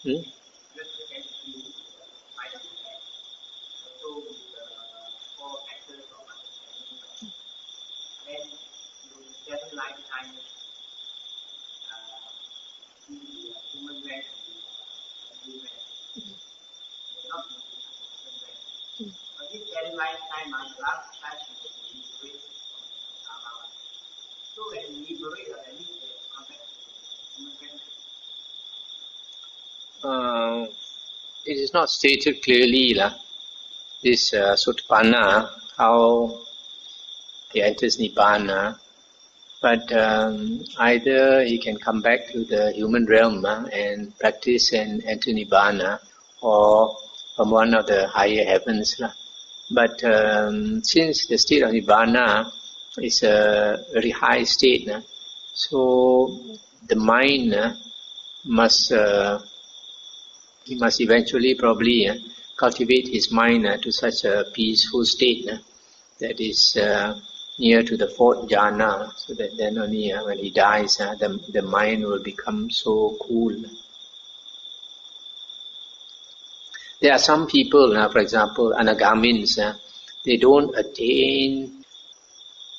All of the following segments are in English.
Hmm? It is not stated clearly, this Sotapanna, how he enters Nibbana, but either he can come back to the human realm and practice and enter Nibbana, or from one of the higher heavens. But since the state of Nibbana is a very high state, so the mind must he must eventually probably cultivate his mind to such a peaceful state that is near to the fourth jhana, so that then only when he dies, the mind will become so cool. There are some people, for example, anagamins, they don't attain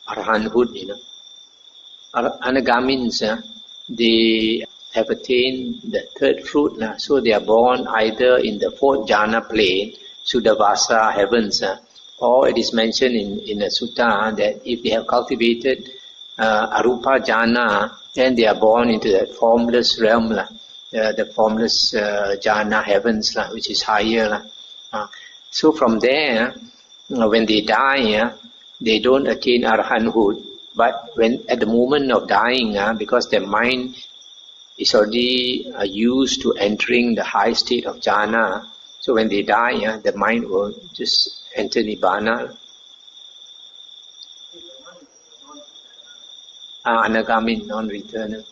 arahanthood. Anagamins, they have attained the third fruit, so they are born either in the fourth jhana plane, Suddhavasa heavens, or it is mentioned in a sutta that if they have cultivated arupa jhana, then they are born into that formless realm, the formless jhana heavens, which is higher. So from there, when they die, they don't attain arahanthood, but when at the moment of dying, because their mind is already used to entering the high state of jhana, so when they die, the mind will just enter nibbana. Anagamin, non-returner.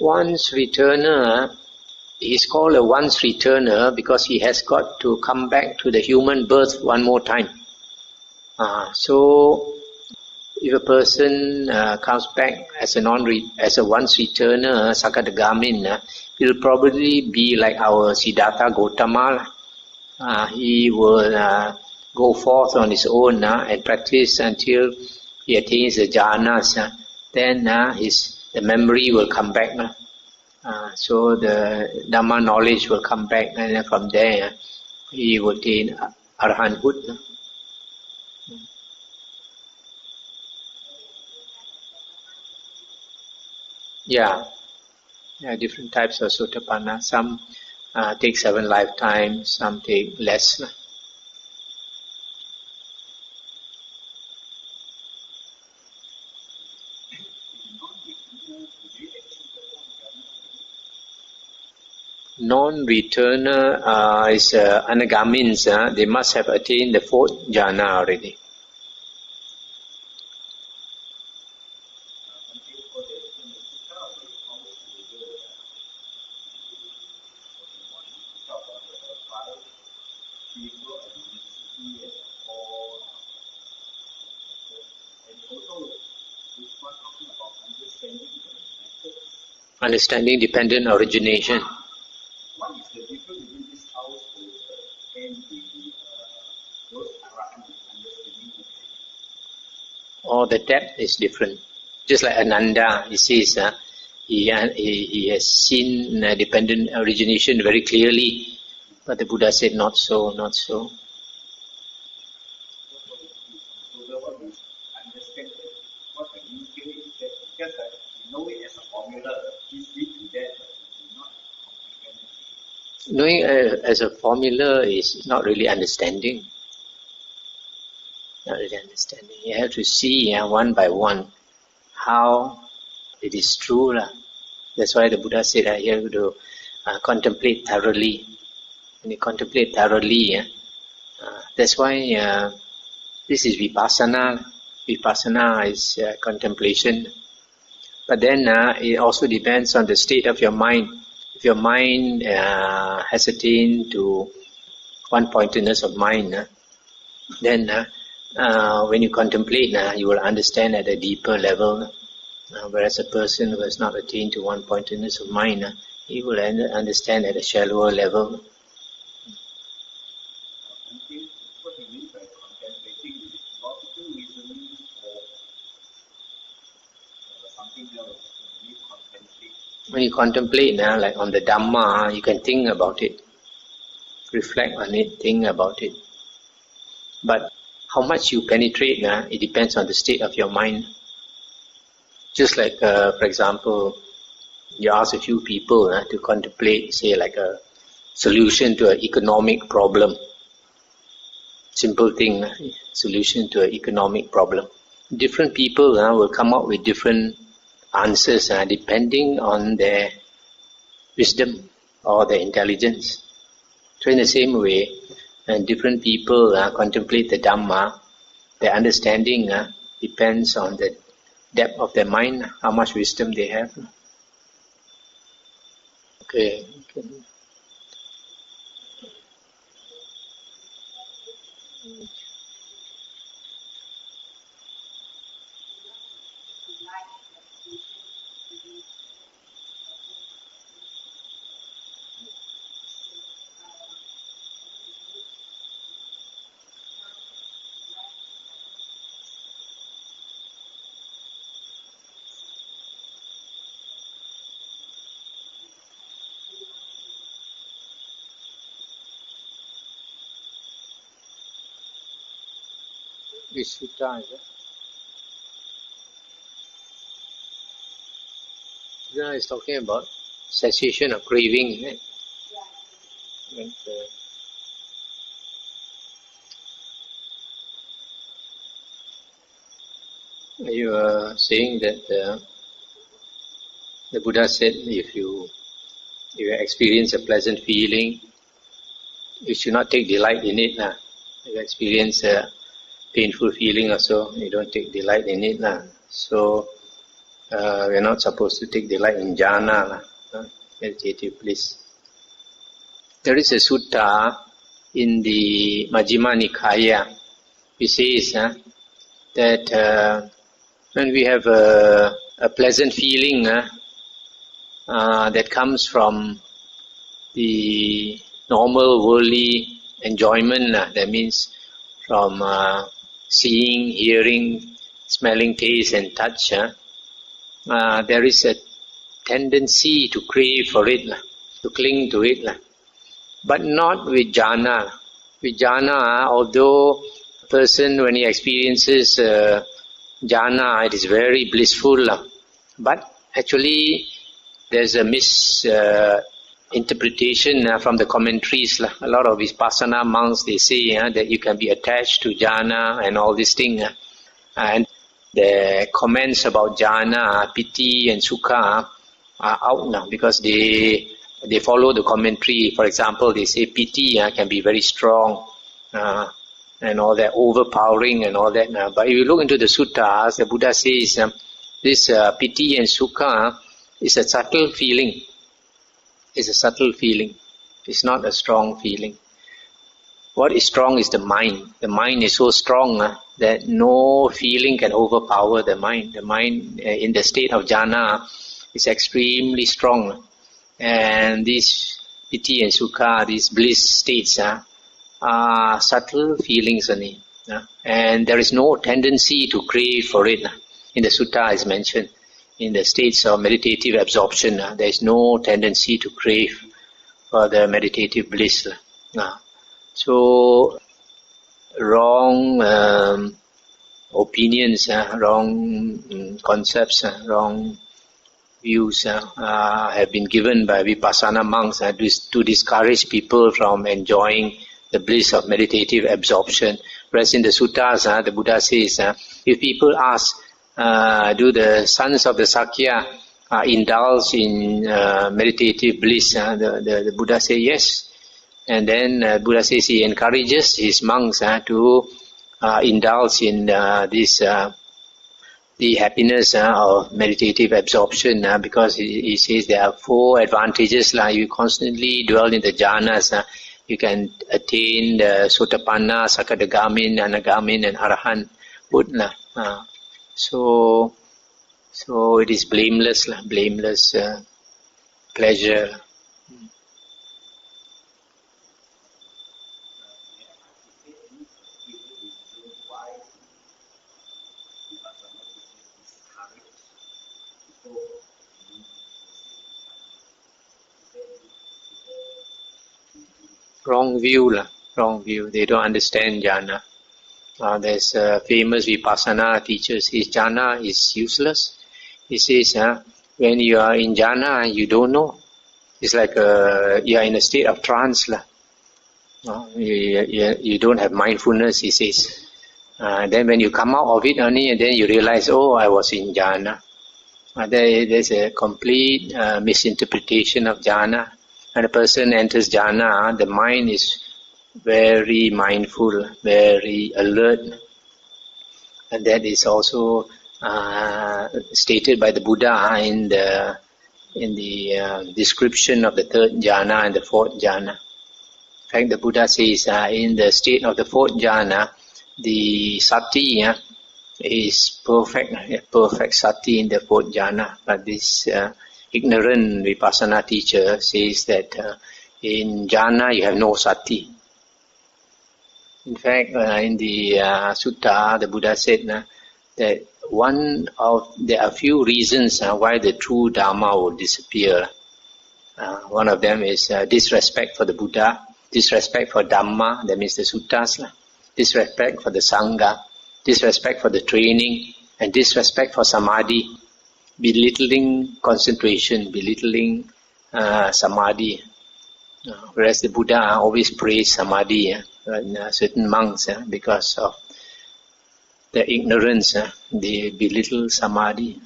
Once returner is called a once returner because he has got to come back to the human birth one more time. So if a person comes back as a once returner, Sakadagamin, he will probably be like our Siddhartha Gautama. He will go forth on his own and practice until he attains the jhanas. Then the memory will come back. So the Dhamma knowledge will come back, and from there he will attain arahanthood. Yeah, different types of Sotapanna. Some take 7 lifetimes, some take less. Non-returner is anagamins. They must have attained the fourth jhana already. Understanding dependent origination. Or the depth is different. Just like Ananda, he says he has seen dependent origination very clearly, but the Buddha said not so, not so. Knowing as a formula is not really understanding. Not really understanding. You have to see one by one how it is true. That's why the Buddha said you have to contemplate thoroughly. When you contemplate thoroughly, that's why this is vipassana. Vipassana is contemplation. But then it also depends on the state of your mind. If your mind has attained to one-pointedness of mind, then when you contemplate, you will understand at a deeper level. Whereas a person who has not attained to one-pointedness of mind, he will understand at a shallower level. When you contemplate, like on the Dhamma, you can think about it, reflect on it, think about it. But how much you penetrate, it depends on the state of your mind. Just like, for example, you ask a few people to contemplate, say, like a solution to an economic problem. Simple thing, solution to an economic problem. Different people will come up with different answers depending on their wisdom or their intelligence. So in the same way, when different people contemplate the Dhamma, their understanding depends on the depth of their mind, how much wisdom they have. Okay. Which sutta is it? Nidana is talking about cessation of craving, right? And, you are saying that the Buddha said if you experience a pleasant feeling, you should not take delight in it. If you experience a painful feeling also, you don't take delight in it. So we're not supposed to take delight in jhana, meditative bliss. There is a sutta in the Majjhima Nikaya which says that when we have a pleasant feeling that comes from the normal worldly enjoyment, that means from seeing, hearing, smelling, taste and touch, there is a tendency to crave for it, to cling to it, but not with jhana. With jhana, although a person when he experiences jhana, it is very blissful, but actually there's a misinterpretation from the commentaries. A lot of Vipassana monks, they say that you can be attached to jhana and all these things. And the comments about jhana, piti and sukha are out now because they follow the commentary. For example, they say piti can be very strong and all that, overpowering and all that. But if you look into the suttas, the Buddha says this piti and sukha is a subtle feeling. It's a subtle feeling. It's not a strong feeling. What is strong is the mind. The mind is so strong that no feeling can overpower the mind. The mind in the state of jhana is extremely strong. And these piti and sukha, these bliss states, are subtle feelings only. And there is no tendency to crave for it. In the sutta is mentioned, in the states of meditative absorption, there is no tendency to crave for the meditative bliss. So, wrong opinions, wrong concepts, wrong views have been given by Vipassana monks to discourage people from enjoying the bliss of meditative absorption. Whereas in the suttas, the Buddha says, if people ask, do the sons of the Sakya indulge in meditative bliss? The Buddha says yes. And then Buddha says he encourages his monks to indulge in this the happiness of meditative absorption, because he says there are 4 advantages. You constantly dwell in the jhanas, you can attain the Sotapanna, Sakadagamin, Anagamin, and Arahant Buddha. So it is blameless, blameless pleasure. Wrong view, wrong view. They don't understand jhana. There's a famous Vipassana teacher says jhana is useless. He says, when you are in jhana, you don't know. It's like you are in a state of trance. You don't have mindfulness, he says. Then when you come out of it only, and then you realize, oh, I was in jhana. There's a complete misinterpretation of jhana. When a person enters jhana, the mind is very mindful, very alert. And that is also stated by the Buddha in the description of the 3rd jhana and the 4th jhana. In fact, the Buddha says in the state of the 4th jhana, the sati is perfect sati in the 4th jhana. But this ignorant Vipassana teacher says that in jhana you have no sati. In fact, in the sutta, the Buddha said that there are few reasons why the true Dharma will disappear. One of them is disrespect for the Buddha, disrespect for Dhamma, that means the suttas, disrespect for the Sangha, disrespect for the training, and disrespect for Samadhi, belittling concentration, belittling Samadhi. Whereas the Buddha always praised Samadhi, certain monks, because of the ignorance, they belittle Samadhi.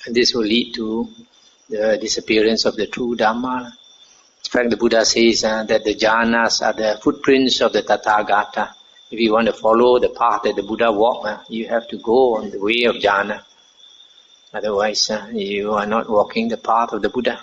And this will lead to the disappearance of the true Dhamma. In fact, the Buddha says that the jhanas are the footprints of the Tathagata. If you want to follow the path that the Buddha walked, you have to go on the way of jhana. Otherwise, you are not walking the path of the Buddha.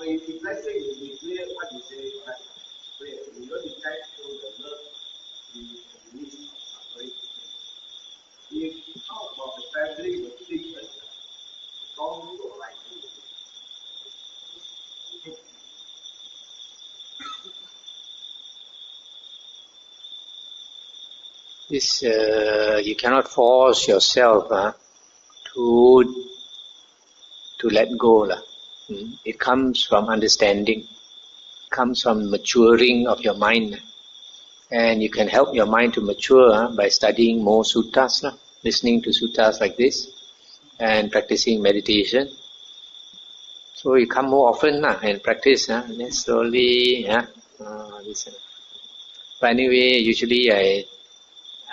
If let's say you declare what you say, you don't decide to the love, you release suffering. If how about the family will treat us wrongly or rightly? This you cannot force yourself to let go. It comes from understanding. It comes from maturing of your mind. And you can help your mind to mature by studying more suttas, listening to suttas like this, and practicing meditation. So you come more often and practice, then slowly. But anyway, usually I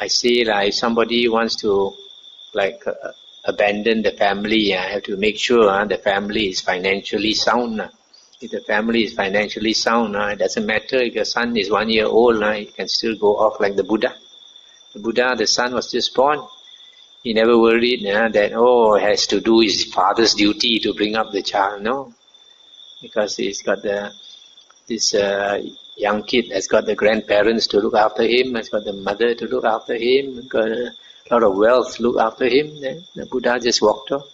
say if somebody wants to abandon the family, I have to make sure the family is financially sound. If the family is financially sound, it doesn't matter if your son is 1 year old, he can still go off like the Buddha. The Buddha, the son was just born. He never worried that, he has to do his father's duty to bring up the child. No. Because he's got this young kid has got the grandparents to look after him, has got the mother to look after him, got a lot of wealth to look after him. Then the Buddha just walked off.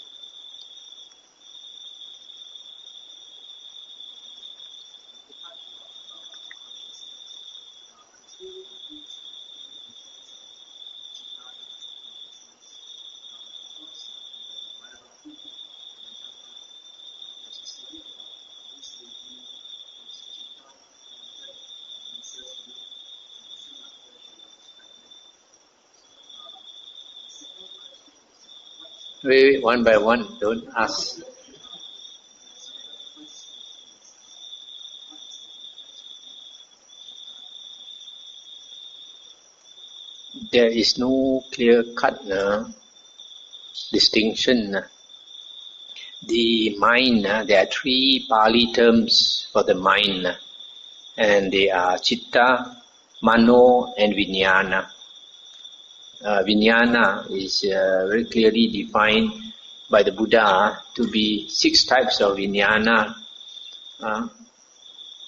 Wait, one by one, don't ask. there is no clear-cut distinction. The mind, there are three Pali terms for the mind, and they are Chitta, Mano, and Vijnana. Vijnana is very clearly defined by the Buddha to be 6 types of Vijnana.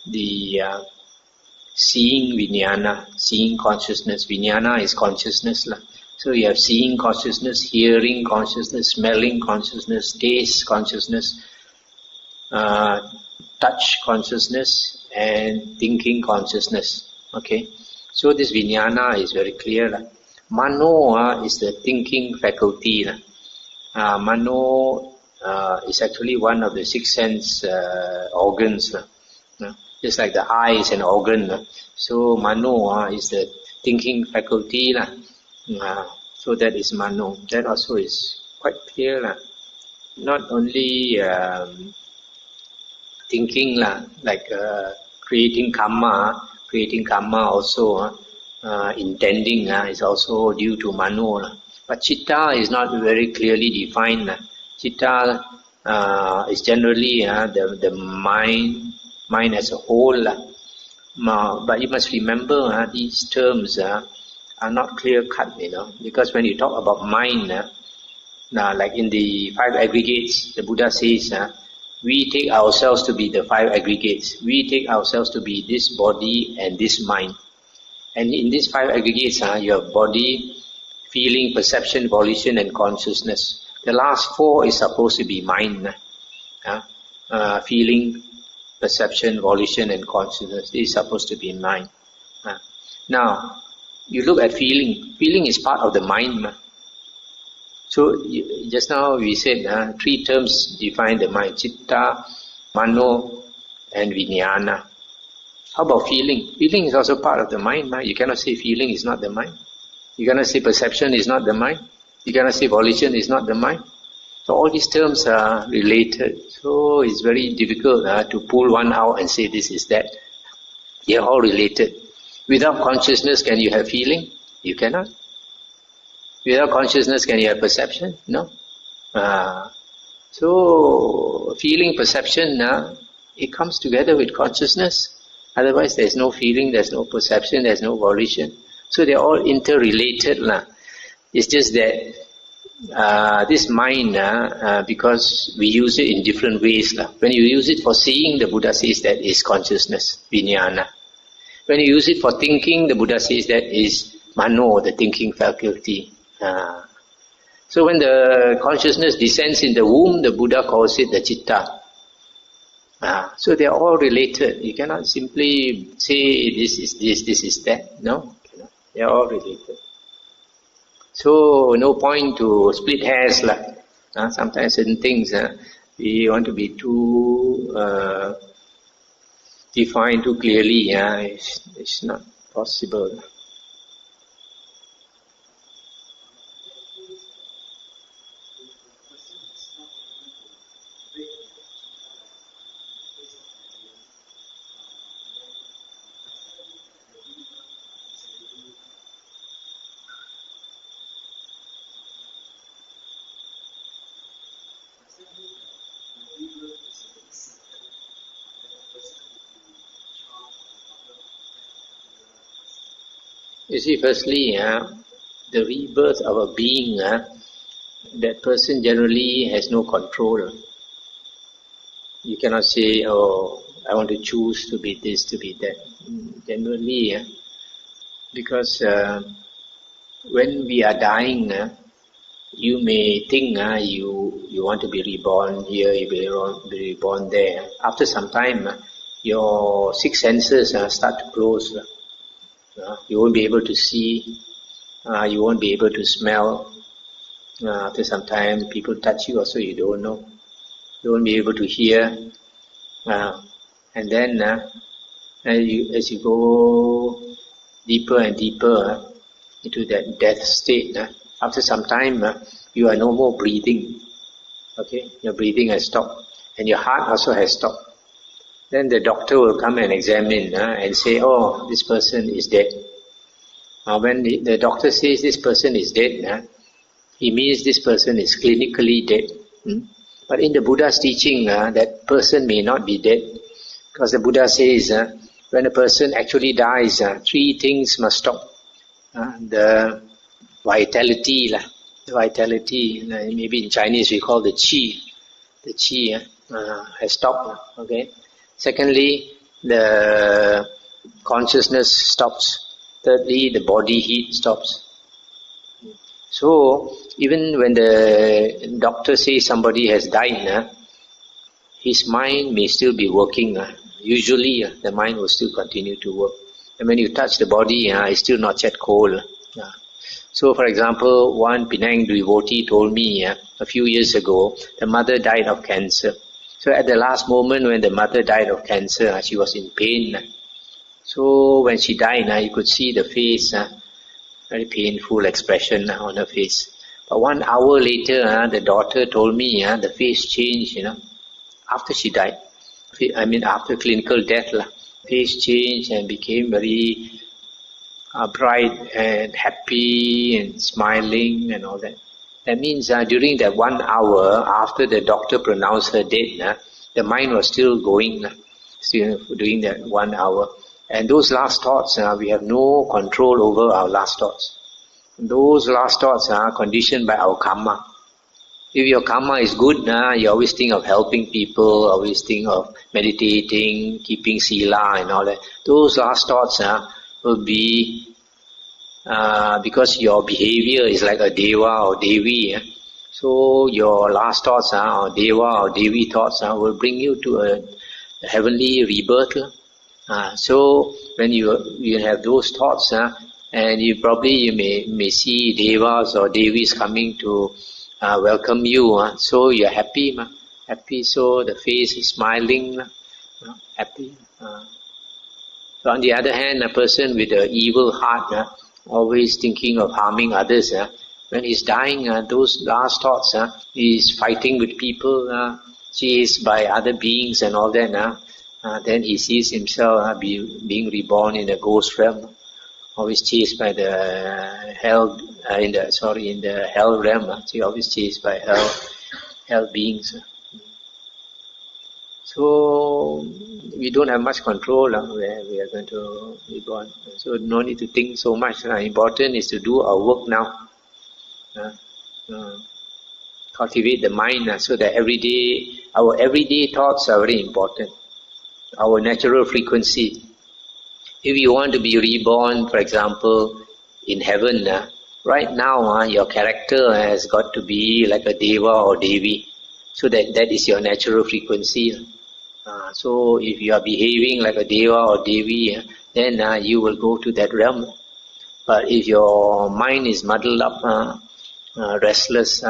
The seeing Vijnana, seeing consciousness. Vijnana is consciousness. So you have seeing consciousness, hearing consciousness, smelling consciousness, taste consciousness, touch consciousness, and thinking consciousness. Okay, so this Vijnana is very clear. Mano is the thinking faculty. Mano is actually one of the 6 sense organs. Just like the eye is an organ. So Mano is the thinking faculty. So that is Mano. That also is quite clear. Not only thinking, like creating karma also, intending is also due to Mano. But Chitta is not very clearly defined. Chitta is generally the mind as a whole. But you must remember these terms are not clear-cut, because when you talk about mind, like in the 5 aggregates, the Buddha says, we take ourselves to be the 5 aggregates. We take ourselves to be this body and this mind. And in these 5 aggregates, you have body, feeling, perception, volition, and consciousness. The last 4 is supposed to be mind. Feeling, perception, volition, and consciousness. This is supposed to be mind. Now, you look at feeling. Feeling is part of the mind. So, just now we said 3 terms define the mind. Chitta, Mano, and Vijnana. How about feeling? Feeling is also part of the mind. You cannot say feeling is not the mind. You cannot say perception is not the mind. You cannot say volition is not the mind. So all these terms are related. So it's very difficult to pull one out and say this is that. They are all related. Without consciousness, can you have feeling? You cannot. Without consciousness, can you have perception? No. So feeling, perception, it comes together with consciousness. Otherwise, there's no feeling, there's no perception, there's no volition. So they're all interrelated. It's just that this mind, because we use it in different ways. When you use it for seeing, the Buddha says that is consciousness, vijnana. When you use it for thinking, the Buddha says that is mano, the thinking faculty. So when the consciousness descends in the womb, the Buddha calls it the citta. So they are all related. You cannot simply say this is this, this is that. No, they are all related. So no point to split hairs. Sometimes certain things we want to be too defined too clearly. It's not possible. You see, firstly, the rebirth of a being, that person generally has no control. You cannot say, oh, I want to choose to be this, to be that. Generally, because when we are dying, you may think you want to be reborn here, you will be reborn there. After some time, your 6 senses start to close. You won't be able to see, you won't be able to smell. After some time, people touch you also, you don't know. You won't be able to hear. And then, as you go deeper and deeper into that death state, after some time, you are no more breathing. Okay, your breathing has stopped. And your heart also has stopped. Then the doctor will come and examine and say, oh, this person is dead. When the doctor says this person is dead, he means this person is clinically dead. But in the Buddha's teaching, that person may not be dead. Because the Buddha says, when a person actually dies, three things must stop. The vitality, maybe in Chinese we call the qi. The qi has stopped. Okay. Secondly, the consciousness stops. Thirdly, the body heat stops. So, even when the doctor says somebody has died, his mind may still be working. Usually, the mind will still continue to work. And when you touch the body, it's still not yet cold. So, for example, one Penang devotee told me a few years ago, the mother died of cancer. So, at the last moment when the mother died of cancer, she was in pain. So, when she died, you could see the face, very painful expression on her face. But 1 hour later, the daughter told me the face changed, after she died. After clinical death, face changed and became very bright and happy and smiling and all that. That means during that 1 hour after the doctor pronounced her dead, the mind was still going, still doing that 1 hour. And those last thoughts, we have no control over our last thoughts. Those last thoughts are conditioned by our karma. If your karma is good, you always think of helping people, always think of meditating, keeping sila and all that. Those last thoughts will be because your behavior is like a deva or devi. So your last thoughts or deva or devi thoughts will bring you to a heavenly rebirth. So when you have those thoughts, and you may see devas or devis coming to welcome you, so you're happy, happy. So the face is smiling, happy. So on the other hand, a person with an evil heart, always thinking of harming others, when he's dying, those last thoughts, he's fighting with people, chased by other beings and all that. Then he sees himself being reborn in a ghost realm, always chased by the hell in the hell realm. So always chased by hell beings. So we don't have much control where we are going to be born. So no need to think so much. Important is to do our work now. Cultivate the mind so that our everyday thoughts are very important. Our natural frequency. If you want to be reborn, for example, in heaven, right now your character has got to be like a deva or devi. So that is your natural frequency. So if you are behaving like a deva or devi, then you will go to that realm. But if your mind is muddled up, restless,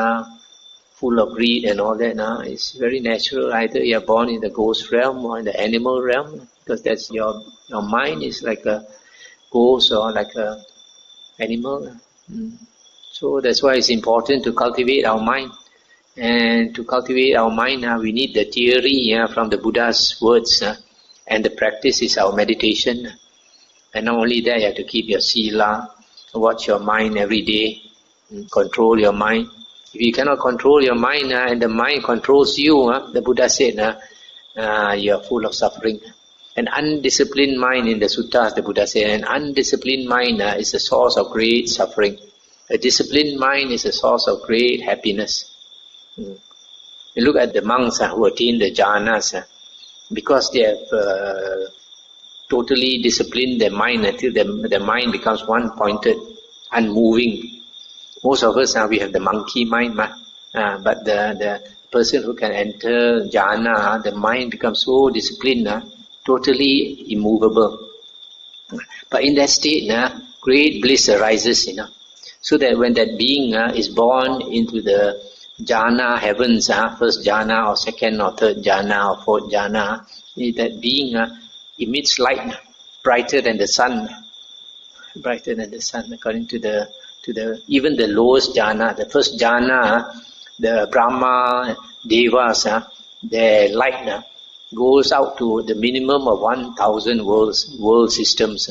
full of greed and all that, it's very natural. Either you are born in the ghost realm or in the animal realm, because that's your mind is like a ghost or like a animal. So that's why it's important to cultivate our mind. And to cultivate our mind, we need the theory from the Buddha's words, and the practice is our meditation. And not only that, you have to keep your sila, watch your mind every day, control your mind. If you cannot control your mind and the mind controls you, the Buddha said, you are full of suffering. An undisciplined mind, in the suttas, the Buddha said, an undisciplined mind is a source of great suffering. A disciplined mind is a source of great happiness. You look at the monks who attain the jhanas, because they have totally disciplined their mind until their mind becomes one-pointed, unmoving. Most of us, we have the monkey mind, but the person who can enter jhana, the mind becomes so disciplined, totally immovable. But in that state, great bliss arises, so that when that being is born into the jhana heavens, first jhana or second or third jhana or fourth jhana, that being emits light brighter than the sun, according to the even the lowest jhana. The first jhana, the Brahma, Devas, their light goes out to the minimum of 1,000 world systems.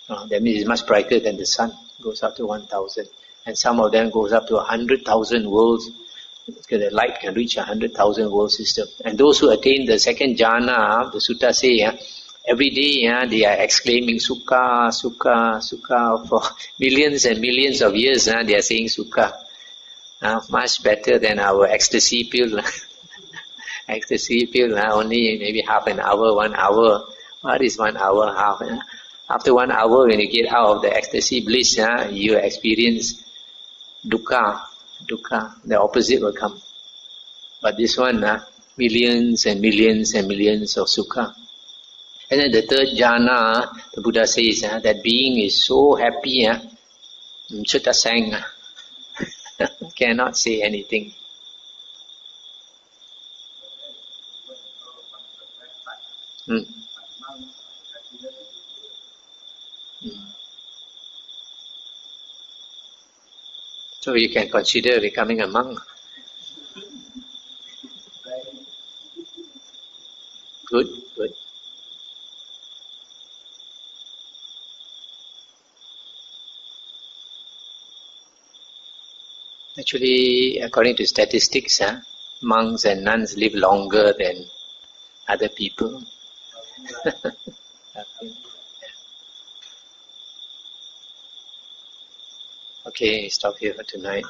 That means it's much brighter than the sun. Goes up to 1,000. And some of them goes up to 100,000 worlds. The light can reach 100,000 world system. And those who attain the second jhana, the sutta say, every day they are exclaiming Sukha, Sukha, Sukha. For millions and millions of years they are saying Sukha. Much better than our ecstasy pill. Ecstasy pill only maybe half an hour, 1 hour. What is 1 hour, half? After 1 hour, when you get out of the ecstasy bliss, you experience dukkha. The opposite will come. But this one, millions and millions and millions of sukha. And then the third jhana, the Buddha says that being is so happy, chutta sang, cannot say anything. So you can consider becoming a monk. Good. Actually, according to statistics, monks and nuns live longer than other people. Okay, stop here for tonight.